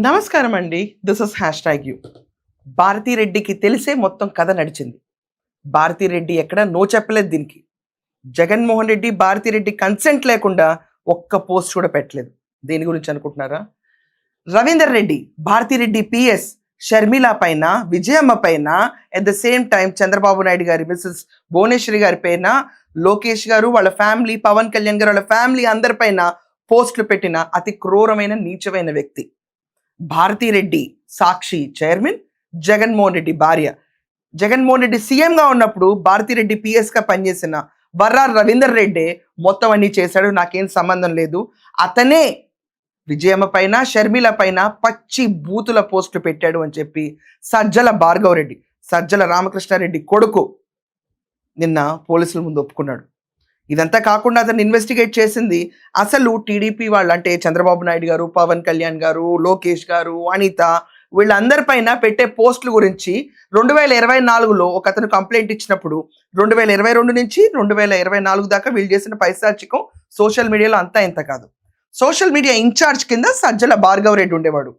నమస్కారం అండి. This is #you. భారతిరెడ్డికి తెలిసే మొత్తం కథ నడిచింది. భారతిరెడ్డి ఎక్కడ నో చెప్పలేదు దీనికి. జగన్మోహన్ రెడ్డి భారతిరెడ్డి కన్సెంట్ లేకుండా ఒక్క పోస్ట్ కూడా పెట్టలేదు. దేని గురించి అనుకుంటున్నారా? రవీందర్ రెడ్డి, భారతిరెడ్డి పిఎస్, షర్మిల పైన, విజయమ్మ పైన, at the same time Chandrababu Naidu గారి మిస్సెస్ భువనేశ్వరి గారి పైన, లోకేష్ గారు వాళ్ళ ఫ్యామిలీ, పవన్ కళ్యాణ్ గారు వాళ్ళ ఫ్యామిలీ అందరిపైన పోస్టులు పెట్టిన అతి క్రూరమైన నీచమైన వ్యక్తి భారతిరెడ్డి. సాక్షి చైర్మన్, జగన్మోహన్ రెడ్డి భార్య. జగన్మోహన్ రెడ్డి సీఎంగా ఉన్నప్పుడు భారతిరెడ్డి పిఎస్గా పనిచేసిన వర్రా రవీందర్ రెడ్డి మొత్తం అన్ని చేశాడు. నాకేం సంబంధం లేదు. అతనే విజయమ్మ పైన, షర్మిల పైన పచ్చి బూతుల పోస్టులు పెట్టాడు అని చెప్పి సజ్జల భార్గవ్ రెడ్డి, సజ్జల రామకృష్ణారెడ్డి కొడుకు నిన్న పోలీసుల ముందు ఒప్పుకున్నాడు. ఇదంతా కాకుండా అతను ఇన్వెస్టిగేట్ చేసింది అసలు టీడీపీ వాళ్ళు, అంటే చంద్రబాబు నాయుడు గారు, పవన్ కళ్యాణ్ గారు, లోకేష్ గారు, అనిత, వీళ్ళందరిపైన పెట్టే పోస్టుల గురించి 2024లో ఒక అతను కంప్లైంట్ ఇచ్చినప్పుడు 2022 నుంచి 2024 దాకా వీళ్ళు చేసిన పైశాచికం సోషల్ మీడియాలో అంతా ఇంత కాదు. సోషల్ మీడియా ఇన్ఛార్జ్ కింద సజ్జల భార్గవ్ రెడ్డి ఉండేవాడు.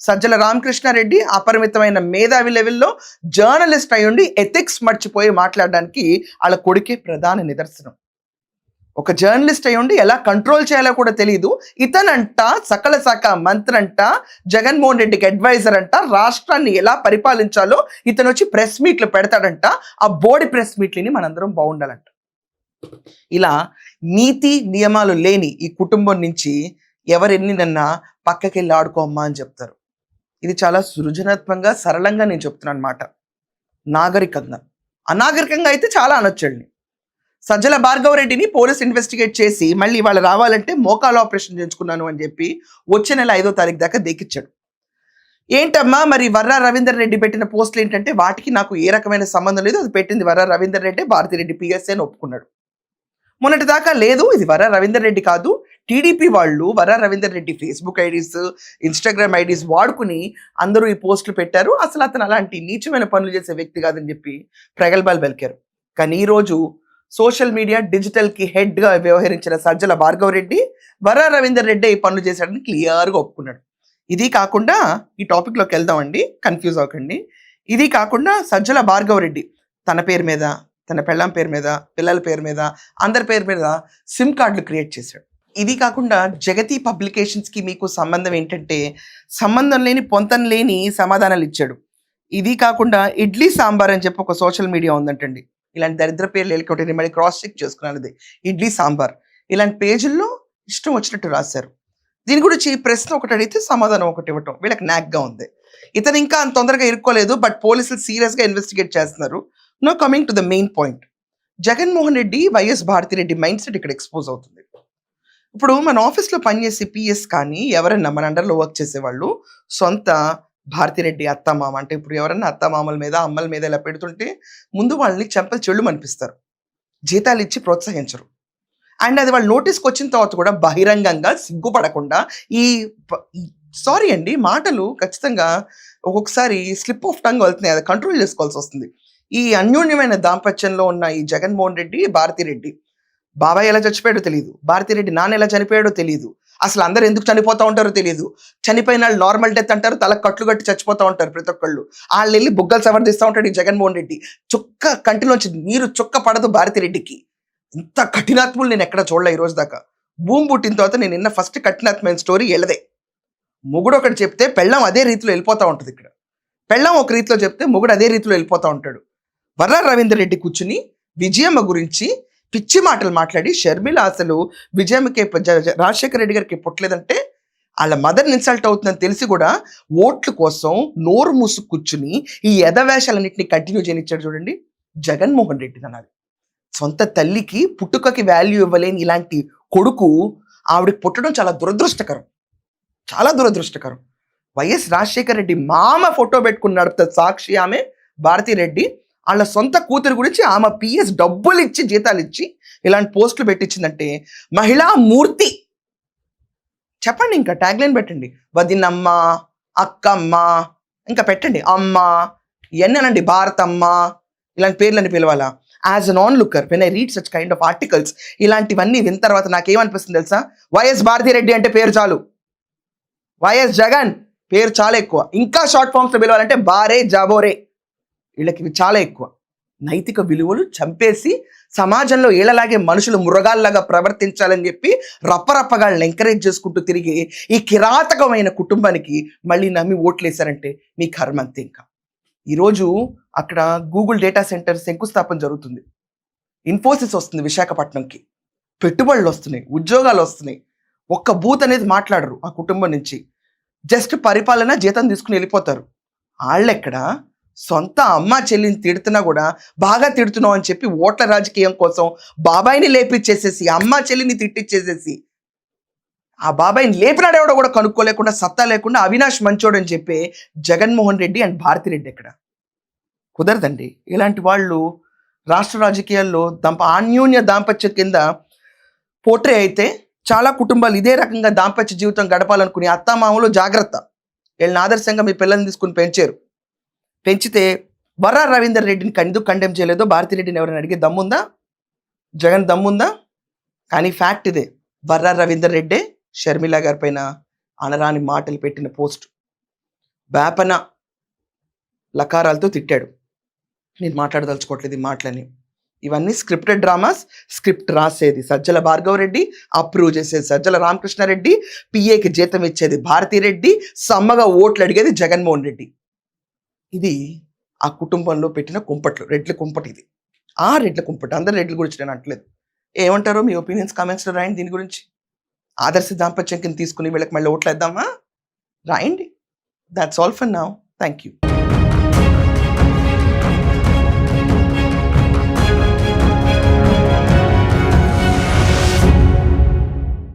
సజ్జల రామకృష్ణారెడ్డి అపరిమితమైన మేధావి లెవెల్లో జర్నలిస్ట్ అయ్యుండి ఎథిక్స్ మర్చిపోయి మాట్లాడడానికి వాళ్ళ కొడుకే ప్రధాన నిదర్శనం. ఒక జర్నలిస్ట్ అయ్యుండి ఎలా కంట్రోల్ చేయాలో కూడా తెలియదు. ఇతనంట సకల శాఖ మంత్రి అంట, జగన్మోహన్ రెడ్డికి అడ్వైజర్ అంట, రాష్ట్రాన్ని ఎలా పరిపాలించాలో ఇతను వచ్చి ప్రెస్ మీట్లు పెడతాడంట. ఆ బోర్డు ప్రెస్ మీట్లని మనందరం బాగుండాలంట. ఇలా నీతి నియమాలు లేని ఈ కుటుంబం నుంచి ఎవరెన్నినన్నా పక్కకెళ్ళి ఆడుకోమ్మా అని చెప్తారు. ఇది చాలా సృజనాత్మకంగా, సరళంగా నేను చెప్తున్నాను అన్నమాట. నాగరికంగా, అనాగరికంగా అయితే చాలా అనొచ్చండి. సజ్జల భార్గవ్ రెడ్డిని పోలీస్ ఇన్వెస్టిగేట్ చేసి మళ్ళీ వాళ్ళు రావాలంటే మోకాలు ఆపరేషన్ చేయించుకున్నాను అని చెప్పి వచ్చే నెల 5వ తారీఖు దాకా దేకిచ్చాడు. ఏంటమ్మా మరి వర్రా రవీందర్ రెడ్డి పెట్టిన పోస్టులు ఏంటంటే వాటికి నాకు ఏ రకమైన సంబంధం లేదు, అది పెట్టింది వర్రా రవీందర్ రెడ్డి, భారతిరెడ్డి పిఎస్ఏ అని ఒప్పుకున్నాడు. మొన్నటి దాకా లేదు, ఇది వర్రా రవీందర్ రెడ్డి కాదు, టీడీపీ వాళ్ళు Varra Ravinder Reddy Facebook IDs, Instagram IDs వాడుకుని అందరూ ఈ పోస్టులు పెట్టారు, అసలు అతను అలాంటి నీచమైన పనులు చేసే వ్యక్తి కాదని చెప్పి ప్రగల్భాలు పలికారు. కానీ ఈరోజు సోషల్ మీడియా డిజిటల్కి హెడ్గా వ్యవహరించిన సజ్జల భార్గవ్ రెడ్డి వర్రా రవీందర్ రెడ్డి ఈ పనులు చేశాడని క్లియర్గా ఒప్పుకున్నాడు. ఇది కాకుండా ఈ టాపిక్లోకి వెళ్దామండి, కన్ఫ్యూజ్ అవ్వకండి. ఇది కాకుండా సజ్జల భార్గవ్ రెడ్డి తన పేరు మీద, తన పెళ్ళాం పేరు మీద, పిల్లల పేరు మీద, అందరి పేరు మీద సిమ్ కార్డులు క్రియేట్ చేశాడు. ఇది కాకుండా జగతి పబ్లికేషన్స్కి మీకు సంబంధం ఏంటంటే సంబంధం లేని, పొంతం లేని సమాధానాలు ఇచ్చాడు. ఇది కాకుండా ఇడ్లీ సాంబార్ అని చెప్పి ఒక సోషల్ మీడియా ఉందంటండి. ఇలాంటి దరిద్ర పేర్లు వెళ్ళి మళ్ళీ క్రాస్ చెక్ చేసుకున్నాను. అది ఇడ్లీ సాంబార్ ఇలాంటి పేజీల్లో ఇష్టం వచ్చినట్టు రాశారు. దీని గురించి ప్రశ్న ఒకటి అడిగితే సమాధానం ఒకటి ఇవ్వటం వీళ్ళకి నాగ్గా ఉంది. ఇతను ఇంకా అంత తొందరగా ఇరుక్కోలేదు, బట్ పోలీసులు సీరియస్గా ఇన్వెస్టిగేట్ చేస్తున్నారు. No coming to the main point, Jaganmohan Reddy, YS Bharathi Reddy mindset ఇక్కడ ఎక్స్పోజ్ అవుతుంది. ఇప్పుడు మన ఆఫీస్లో పనిచేసే పిఎస్ కానీ ఎవరైనా మన అండర్లో వర్క్ చేసేవాళ్ళు సొంత భారతిరెడ్డి అత్తమామ, అంటే ఇప్పుడు ఎవరన్నా అత్తమామల మీద, అమ్మల మీద ఇలా పెడుతుంటే ముందు వాళ్ళని చెంపలు చెళ్ళు అనిపిస్తారు, జీతాలు ఇచ్చి ప్రోత్సహించరు. అండ్ అది వాళ్ళు నోటీస్కి వచ్చిన తర్వాత కూడా బహిరంగంగా సిగ్గుపడకుండా సారీ అండి, మాటలు ఖచ్చితంగా ఒక్కొక్కసారి స్లిప్ ఆఫ్ టంగ్ వెళ్తున్నాయి, అది కంట్రోల్ చేసుకోవాల్సి వస్తుంది. ఈ అన్యోన్యమైన దాంపత్యంలో ఉన్న ఈ జగన్మోహన్ రెడ్డి, భారతిరెడ్డి, బాబాయ్ ఎలా చచ్చిపోయాడో తెలియదు, భారతిరెడ్డి నాన్న ఎలా చనిపోయాడో తెలియదు, అసలు అందరూ ఎందుకు చనిపోతూ ఉంటారో తెలియదు. చనిపోయిన వాళ్ళు నార్మల్ డెత్ అంటారు, తల కట్లు కట్టి చచ్చిపోతూ ఉంటారు ప్రతి ఒక్కళ్ళు. వాళ్ళు వెళ్ళి బుగ్గలు సవర్దిస్తూ ఉంటాడు ఈ జగన్మోహన్ రెడ్డి. చుక్క కంటిలోంచి నీరు చుక్క పడదు భారతిరెడ్డికి. ఇంత కఠినాత్ములు నేను ఎక్కడ చూడలే ఈ రోజు దాకా. భూమి పుట్టిన తర్వాత నేను నిన్న ఫస్ట్ కఠినాత్మైన స్టోరీ ఎలదే. మొగుడు ఒకటి చెప్తే పెళ్ళం అదే రీతిలో వెళ్ళిపోతూ ఉంటుంది. ఇక్కడ పెళ్ళం ఒక రీతిలో చెప్తే మొగుడు అదే రీతిలో వెళ్ళిపోతూ ఉంటాడు. వర్రా రవీందర్ రెడ్డి కూర్చుని విజయమ్మ గురించి పిచ్చి మాటలు మాట్లాడి, షర్మిల అసలు విజయమ్మకి రాజశేఖర రెడ్డి గారికి పుట్టలేదంటే వాళ్ళ మదర్ని ఇన్సల్ట్ అవుతుందని తెలిసి కూడా ఓట్ల కోసం నోరు మూసు కూర్చుని ఈ యథవేషాలన్నింటినీ కంటిన్యూ చేయనిచ్చాడు. చూడండి, జగన్మోహన్ రెడ్డి అన్నది సొంత తల్లికి పుట్టుకకి వాల్యూ ఇవ్వలేని ఇలాంటి కొడుకు ఆవిడకి పుట్టడం చాలా దురదృష్టకరం, చాలా దురదృష్టకరం. వైఎస్ రాజశేఖర రెడ్డి మామ ఫోటో పెట్టుకుని నడుపుతుంది సాక్షి, ఆమె భారతిరెడ్డి వాళ్ళ సొంత కూతురు గురించి ఆమె పిఎస్ డబ్బులు ఇచ్చి, జీతాలు ఇచ్చి ఇలాంటి పోస్టులు పెట్టించిందంటే మహిళా మూర్తి. చెప్పండి, ఇంకా ట్యాగ్లైన్ పెట్టండి, వదినమ్మ, అక్కమ్మ, ఇంకా పెట్టండి అమ్మ, ఎన్ననండి భారతమ్మ, ఇలాంటి పేర్లని పిలవాలా? As an onlooker when I read such kind of articles, ఇలాంటివన్నీ విన్న తర్వాత నాకేమనిపిస్తుంది తెలుసా? వైఎస్ భారతిరెడ్డి అంటే పేరు చాలు, వైఎస్ జగన్ పేరు చాలా ఎక్కువ. ఇంకా షార్ట్ ఫామ్స్లో పిలవాలంటే బారే జాబోరే. వీళ్ళకి ఇవి చాలా ఎక్కువ. నైతిక విలువలు చంపేసి సమాజంలో ఏళ్ళలాగే మనుషులు మురగాల్లాగా ప్రవర్తించాలని చెప్పి రప్పరప్పగాళ్ళని ఎంకరేజ్ చేసుకుంటూ తిరిగి ఈ కిరాతకమైన కుటుంబానికి మళ్ళీ నమ్మి ఓట్లేశారంటే మీ కర్మ అంతే. ఇంకా ఈరోజు అక్కడ గూగుల్ డేటా సెంటర్ శంకుస్థాపన జరుగుతుంది. ఇన్ఫోసిస్ వస్తుంది విశాఖపట్నంకి. పెట్టుబడులు వస్తున్నాయి, ఉద్యోగాలు వస్తున్నాయి. ఒక్క బూత్ అనేది మాట్లాడరు ఆ కుటుంబం నుంచి. జస్ట్ పరిపాలన జీతం తీసుకుని వెళ్ళిపోతారు. వాళ్ళెక్కడ సొంత అమ్మ చెల్లిని తిడుతున్నా కూడా బాగా తిడుతున్నావు అని చెప్పి ఓట్ల రాజకీయం కోసం బాబాయిని లేపిచ్చేసేసి అమ్మ చెల్లిని తిట్టిచ్చేసేసి ఆ బాబాయిని లేపినాడెవడో కూడా కనుక్కోలేకుండా సత్తా లేకుండా అవినాష్ మంచోడు అని చెప్పి జగన్మోహన్ రెడ్డి అండ్ భారతిరెడ్డి ఎక్కడ కుదరదండి. ఇలాంటి వాళ్ళు రాష్ట్ర రాజకీయాల్లో అన్యోన్య దాంపత్యం కింద పోట్రే అయితే చాలా కుటుంబాలు ఇదే రకంగా దాంపత్య జీవితం గడపాలనుకుని అత్తామామలు జాగ్రత్త. వీళ్ళని ఆదర్శంగా మీ పిల్లల్ని తీసుకుని పెంచితే వర్రా రవీందర్ రెడ్డిని ఎందుకు కండెమ్ చేయలేదో భారతిరెడ్డిని ఎవరైనా అడిగే దమ్ముందా? జగన్ దమ్ముందా? కానీ ఫ్యాక్ట్ ఇదే, వర్రా రవీందర్ రెడ్డే షర్మిల గారి పైన అనరాని మాటలు పెట్టిన పోస్ట్ వేపన లకారాలతో తిట్టాడు. నేను మాట్లాడదలుచుకోవట్లేదు ఈ మాటలని. ఇవన్నీ స్క్రిప్టెడ్ డ్రామాస్. స్క్రిప్ట్ రాసేది సజ్జల భార్గవరెడ్డి, అప్రూవ్ చేసేది సజ్జల రామకృష్ణారెడ్డి, పిఏకి జీతం ఇచ్చేది భారతిరెడ్డి, సమ్మగా ఓట్లు అడిగేది జగన్మోహన్ రెడ్డి. ఇది ఆ కుటుంబంలో పెట్టిన కుంపట్లు, రెడ్ల కుంపటి. ఇది ఆ రెడ్ల కుంపటి. అందరు రెడ్ల గురించి నేను అంటలేదు. ఏమంటారో మీ ఒపీనియన్స్ కామెంట్స్లో రాయండి. దీని గురించి ఆదర్శ దాంపత్యం కింద తీసుకుని వీళ్ళకి మళ్ళీ ఓట్లు వేద్దామా? రాయండి. That's all for now. Thank you.